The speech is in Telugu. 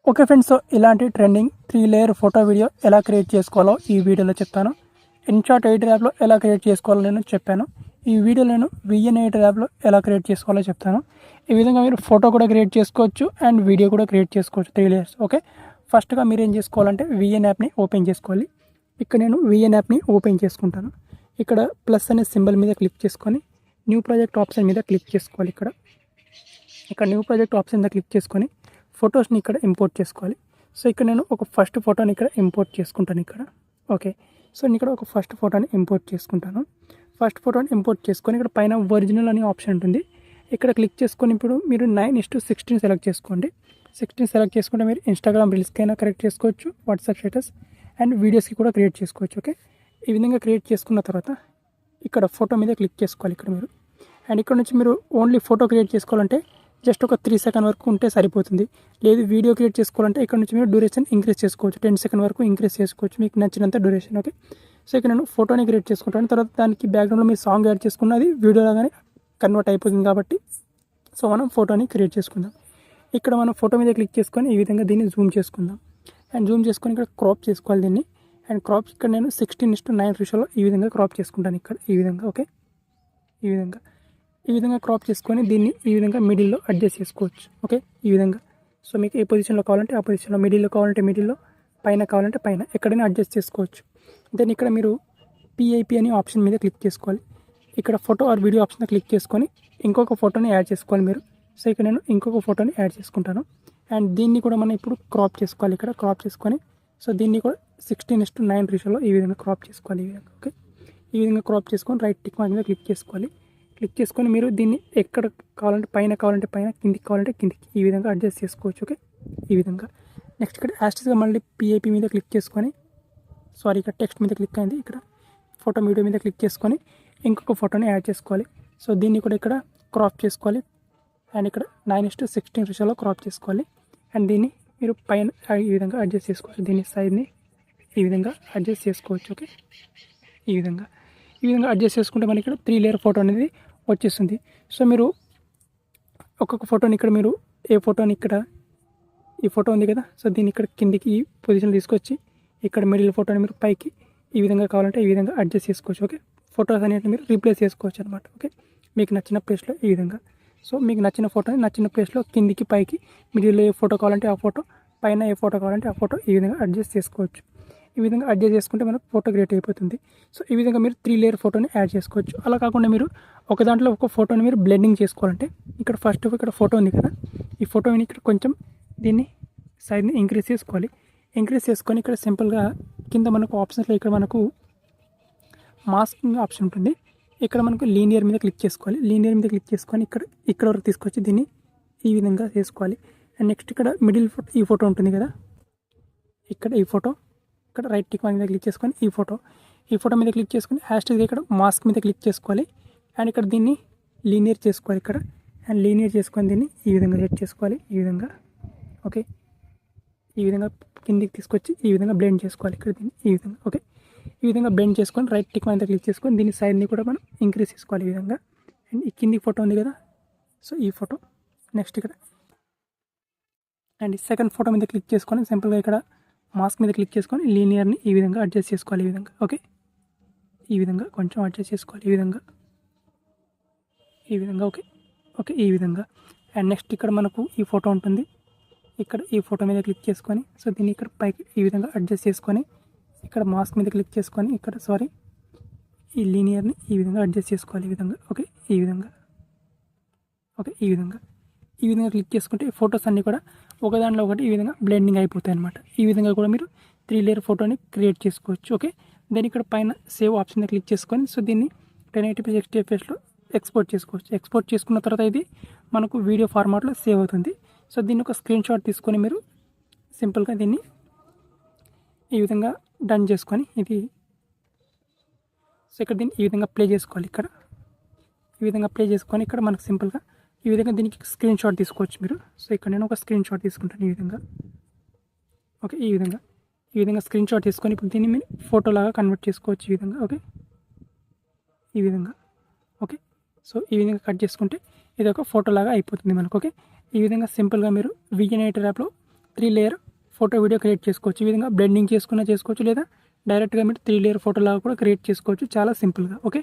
ఓకే ఫ్రెండ్స్, సో ఇలాంటి ట్రెండింగ్ 3 లేయర్ ఫోటో వీడియో ఎలా క్రియేట్ చేసుకోవాలో ఈ వీడియోలో చెప్తాను. ఇన్షాట్ ఎడిటర్ యాప్లో ఎలా క్రియేట్ చేసుకోవాలో నేను చెప్పాను. ఈ వీడియోలో నేను విఎన్ ఎడిటర్ యాప్లో ఎలా క్రియేట్ చేసుకోవాలో చెప్తాను. ఈ విధంగా మీరు ఫోటో కూడా క్రియేట్ చేసుకోవచ్చు అండ్ వీడియో కూడా క్రియేట్ చేసుకోవచ్చు 3 లేయర్స్. ఓకే, ఫస్ట్గా మీరు ఏం చేసుకోవాలంటే విఎన్ యాప్ని ఓపెన్ చేసుకోవాలి. ఇక్కడ నేను విఎన్ యాప్ని ఓపెన్ చేసుకుంటాను. ఇక్కడ ప్లస్ అనే సింబల్ మీద క్లిక్ చేసుకొని న్యూ ప్రాజెక్ట్ ఆప్షన్ మీద క్లిక్ చేసుకోవాలి. ఇక్కడ న్యూ ప్రాజెక్ట్ ఆప్షన్ మీద క్లిక్ చేసుకొని ఫొటోస్ని ఇక్కడ ఇంపోర్ట్ చేసుకోవాలి. సో ఇక్కడ నేను ఒక ఫస్ట్ ఫోటోని ఇక్కడ ఇంపోర్ట్ చేసుకుంటాను ఇక్కడ. ఓకే, సో నేను ఇక్కడ ఒక ఫస్ట్ ఫోటోని ఇంపోర్ట్ చేసుకుంటాను. ఫస్ట్ ఫోటోని ఇంపోర్ట్ చేసుకొని ఇక్కడ పైన ఒరిజినల్ అనే ఆప్షన్ ఉంటుంది. ఇక్కడ క్లిక్ చేసుకొని ఇప్పుడు మీరు 9:16 సెలెక్ట్ చేసుకోండి. 16 సెలెక్ట్ చేసుకుంటే మీరు ఇన్స్టాగ్రామ్ రీల్స్కైనా కరెక్ట్ చేసుకోవచ్చు, వాట్సాప్ స్టేటస్ అండ్ వీడియోస్కి కూడా క్రియేట్ చేసుకోవచ్చు. ఓకే, ఈ విధంగా క్రియేట్ చేసుకున్న తర్వాత ఇక్కడ ఫోటో మీద క్లిక్ చేసుకోవాలి ఇక్కడ మీరు. అండ్ ఇక్కడ నుంచి మీరు ఓన్లీ ఫోటో క్రియేట్ చేసుకోవాలంటే జస్ట్ ఒక 3 సెకండ్ వరకు ఉంటే సరిపోతుంది. లేదు వీడియో క్రియేట్ చేసుకోవాలంటే ఇక్కడ నుంచి మీరు డ్యూరేషన్ ఇంక్రీజ్ చేసుకోవచ్చు, 10 సెకండ్ వరకు ఇంక్రీజ్ చేసుకోవచ్చు, మీకు నచ్చినంత డ్యూరేషన్. ఓకే, సో ఇక్కడ నేను ఫోటోని క్రియేట్ చేసుకుంటాను. తర్వాత దానికి బ్యాక్గ్రౌండ్లో మీరు సాంగ్ యాడ్ చేసుకున్నది వీడియో లాగానే కన్వర్ట్ అయిపోతుంది కాబట్టి సో మనం ఫోటోని క్రియేట్ చేసుకుందాం. ఇక్కడ మనం ఫోటో మీద క్లిక్ చేసుకొని ఈ విధంగా దీన్ని జూమ్ చేసుకుందాం. అండ్ జూమ్ చేసుకొని ఇక్కడ క్రాప్ చేసుకోవాలి దీన్ని. అండ్ క్రాప్ ఇక్కడ నేను 16:9 రేషియోలో ఈ విధంగా క్రాప్ చేసుకుంటాను ఇక్కడ ఈ విధంగా. ఓకే, ఈ విధంగా క్రాప్ చేసుకొని దీన్ని ఈ విధంగా మిడిల్లో అడ్జస్ట్ చేసుకోవచ్చు. ఓకే, ఈ విధంగా. సో మీకు ఏ పొజిషన్లో కావాలంటే ఆ పొజిషన్లో, మిడిల్లో కావాలంటే మిడిల్లో, పైన కావాలంటే పైన, ఎక్కడైనా అడ్జస్ట్ చేసుకోవచ్చు. దెన్ ఇక్కడ మీరు పిఐపి అనే ఆప్షన్ మీద క్లిక్ చేసుకోవాలి. ఇక్కడ photo or video option click చేసుకొని ఇంకొక ఫోటోని యాడ్ చేసుకోవాలి మీరు. సో ఇక్కడ నేను ఇంకొక ఫోటోని యాడ్ చేసుకుంటాను. అండ్ దీన్ని కూడా మనం ఇప్పుడు క్రాప్ చేసుకోవాలి. ఇక్కడ క్రాప్ చేసుకొని సో దీన్ని కూడా 16:9 రేషియోలో ఈ విధంగా క్రాప్ చేసుకోవాలి ఈ విధంగా. ఓకే, ఈ విధంగా క్రాప్ చేసుకొని రైట్ టిక్ మార్క్ మీద క్లిక్ చేసుకోవాలి. క్లిక్ చేసుకొని మీరు దీన్ని ఎక్కడ కావాలంటే పైన, కావాలంటే పైన, కిందికి కావాలంటే కిందికి ఈ విధంగా అడ్జస్ట్ చేసుకోవచ్చు. ఓకే, ఈ విధంగా. నెక్స్ట్ ఇక్కడ యాస్టిస్గా మళ్ళీ పిఐపి మీద క్లిక్ చేసుకొని ఇక్కడ టెక్స్ట్ మీద క్లిక్ అయింది. ఇక్కడ ఫోటో వీడియో మీద క్లిక్ చేసుకొని ఇంకొక ఫోటోని యాడ్ చేసుకోవాలి. సో దీన్ని కూడా ఇక్కడ క్రాప్ చేసుకోవాలి. అండ్ ఇక్కడ 9:16 రేషియోలో క్రాప్ చేసుకోవాలి. అండ్ దీన్ని మీరు పైన ఈ విధంగా అడ్జస్ట్ చేసుకోవచ్చు, దీని సైజ్ని ఈ విధంగా అడ్జస్ట్ చేసుకోవచ్చు. ఓకే, ఈ విధంగా అడ్జస్ట్ చేసుకుంటే మనకి ఇక్కడ 3 లేయర్ ఫోటో అనేది వచ్చేస్తుంది. సో మీరు ఒక్కొక్క ఫోటోని ఇక్కడ మీరు ఏ ఫోటోని ఇక్కడ ఈ ఫోటో ఉంది కదా, సో దీన్ని ఇక్కడ కిందికి ఈ పొజిషన్ తీసుకొచ్చి ఇక్కడ మిడిల్ ఫోటోని మీరు పైకి ఈ విధంగా కావాలంటే ఈ విధంగా అడ్జస్ట్ చేసుకోవచ్చు. ఓకే, ఫోటోస్ అనేవి మీరు రీప్లేస్ చేసుకోవచ్చు అనమాట. ఓకే, మీకు నచ్చిన ప్లేస్లో ఈ విధంగా. సో మీకు నచ్చిన ఫోటోని నచ్చిన ప్లేస్లో కిందికి పైకి, మిడిల్లో ఏ ఫోటో కావాలంటే ఆ ఫోటో, పైన ఏ ఫోటో కావాలంటే ఆ ఫోటో ఈ విధంగా అడ్జస్ట్ చేసుకోవచ్చు. ఈ విధంగా అడ్జస్ట్ చేసుకుంటే మనకు ఫోటో క్రియేట్ అయిపోతుంది. సో ఈ విధంగా మీరు 3 లేయర్ ఫోటోని యాడ్ చేసుకోవచ్చు. అలా కాకుండా మీరు ఒక దాంట్లో ఒక ఫోటోని మీరు బ్లెండింగ్ చేసుకోవాలంటే ఇక్కడ ఫస్ట్ ఇక్కడ ఫోటో ఉంది కదా, ఈ ఫోటోని ఇక్కడ కొంచెం దీన్ని సైజ్ని ఇంక్రీజ్ చేసుకోవాలి. ఇంక్రీజ్ చేసుకొని ఇక్కడ సింపుల్గా కింద మనకు ఆప్షన్స్లో ఇక్కడ మనకు మాస్కింగ్ ఆప్షన్ ఉంటుంది. ఇక్కడ మనకు లీనియర్ మీద క్లిక్ చేసుకోవాలి. లీనియర్ మీద క్లిక్ చేసుకొని ఇక్కడ వరకు తీసుకొచ్చి దీన్ని ఈ విధంగా చేసుకోవాలి. అండ్ నెక్స్ట్ ఇక్కడ మిడిల్ ఈ ఫోటో ఉంటుంది కదా, ఇక్కడ ఈ ఫోటో ఇక్కడ రైట్ టిక్ మీద క్లిక్ చేసుకొని ఈ ఫోటో మీద క్లిక్ చేసుకొని హ్యాష్ట్యాగ్ ఇక్కడ మాస్క్ మీద క్లిక్ చేసుకోవాలి. అండ్ ఇక్కడ దీన్ని లీనియర్ చేసుకోవాలి ఇక్కడ. అండ్ లీనియర్ చేసుకొని దీన్ని ఈ విధంగా సెట్ చేసుకోవాలి ఈ విధంగా. ఓకే, ఈ విధంగా కిందికి తీసుకొచ్చి ఈ విధంగా బ్లెండ్ చేసుకోవాలి ఇక్కడ దీన్ని ఈ విధంగా. ఓకే, ఈ విధంగా బ్లెండ్ చేసుకొని రైట్ టిక్ మీద క్లిక్ చేసుకొని దీని సైజ్ని కూడా మనం ఇంక్రీజ్ చేసుకోవాలి ఈ విధంగా. అండ్ ఈ కింది ఫోటో ఉంది కదా, సో ఈ ఫోటో నెక్స్ట్ ఇక్కడ అండ్ సెకండ్ ఫోటో మీద క్లిక్ చేసుకొని సింపుల్గా ఇక్కడ మాస్క్ మీద క్లిక్ చేసుకొని లీనియర్ని ఈ విధంగా అడ్జస్ట్ చేసుకోవాలి ఈ విధంగా. ఓకే, ఈ విధంగా కొంచెం అడ్జస్ట్ చేసుకోవాలి ఈ విధంగా. ఓకే, ఈ విధంగా. అండ్ నెక్స్ట్ ఇక్కడ మనకు ఈ ఫోటో ఉంటుంది. ఇక్కడ ఈ ఫోటో మీద క్లిక్ చేసుకొని సో దీన్ని ఇక్కడ పైకి ఈ విధంగా అడ్జస్ట్ చేసుకొని ఇక్కడ మాస్క్ మీద క్లిక్ చేసుకొని ఇక్కడ ఈ లీనియర్ని ఈ విధంగా అడ్జస్ట్ చేసుకోవాలి ఈ విధంగా. ఓకే, ఈ విధంగా. ఈ విధంగా క్లిక్ చేసుకుంటే ఫొటోస్ అన్నీ కూడా ఒకదానిలో ఒకటి ఈ విధంగా బ్లెండింగ్ అయిపోతాయి అనమాట. ఈ విధంగా కూడా మీరు 3 లేయర్ ఫోటోని క్రియేట్ చేసుకోవచ్చు. ఓకే, దెన్ ఇక్కడ పైన సేవ్ ఆప్షన్ క్లిక్ చేసుకొని సో దీన్ని 1080p 60 fpsలో ఎక్స్పోర్ట్ చేసుకోవచ్చు. ఎక్స్పోర్ట్ చేసుకున్న తర్వాత ఇది మనకు వీడియో ఫార్మాట్లో సేవ్ అవుతుంది. సో దీన్ని ఒక స్క్రీన్ షాట్ తీసుకొని మీరు సింపుల్గా దీన్ని ఈ విధంగా డన్ చేసుకొని సో ఇక్కడ దీన్ని ఈ విధంగా ప్లే చేసుకోవాలి. ఇక్కడ ఈ విధంగా ప్లే చేసుకొని ఇక్కడ మనకు సింపుల్గా ఈ విధంగా దీనికి స్క్రీన్ షాట్ తీసుకోవచ్చు మీరు. సో ఇక్కడ నేను ఒక స్క్రీన్ షాట్ తీసుకుంటాను ఈ విధంగా. ఓకే, ఈ విధంగా స్క్రీన్ షాట్ తీసుకొని ఇప్పుడు దీన్ని మీరు ఫోటోలాగా కన్వర్ట్ చేసుకోవచ్చు ఈ విధంగా. ఓకే, ఈ విధంగా. ఓకే, సో ఈ విధంగా కట్ చేసుకుంటే ఇది ఒక ఫోటోలాగా అయిపోతుంది మనకు. ఓకే, ఈ విధంగా సింపుల్గా మీరు విఎన్ ఎడిటర్ యాప్లో 3 లేయర్ ఫోటో వీడియో క్రియేట్ చేసుకోవచ్చు. ఈ విధంగా బ్లెండింగ్ చేసుకున్నా చేసుకోవచ్చు, లేదా డైరెక్ట్గా మీరు 3 లేయర్ ఫోటో లాగా కూడా క్రియేట్ చేసుకోవచ్చు చాలా సింపుల్గా. ఓకే.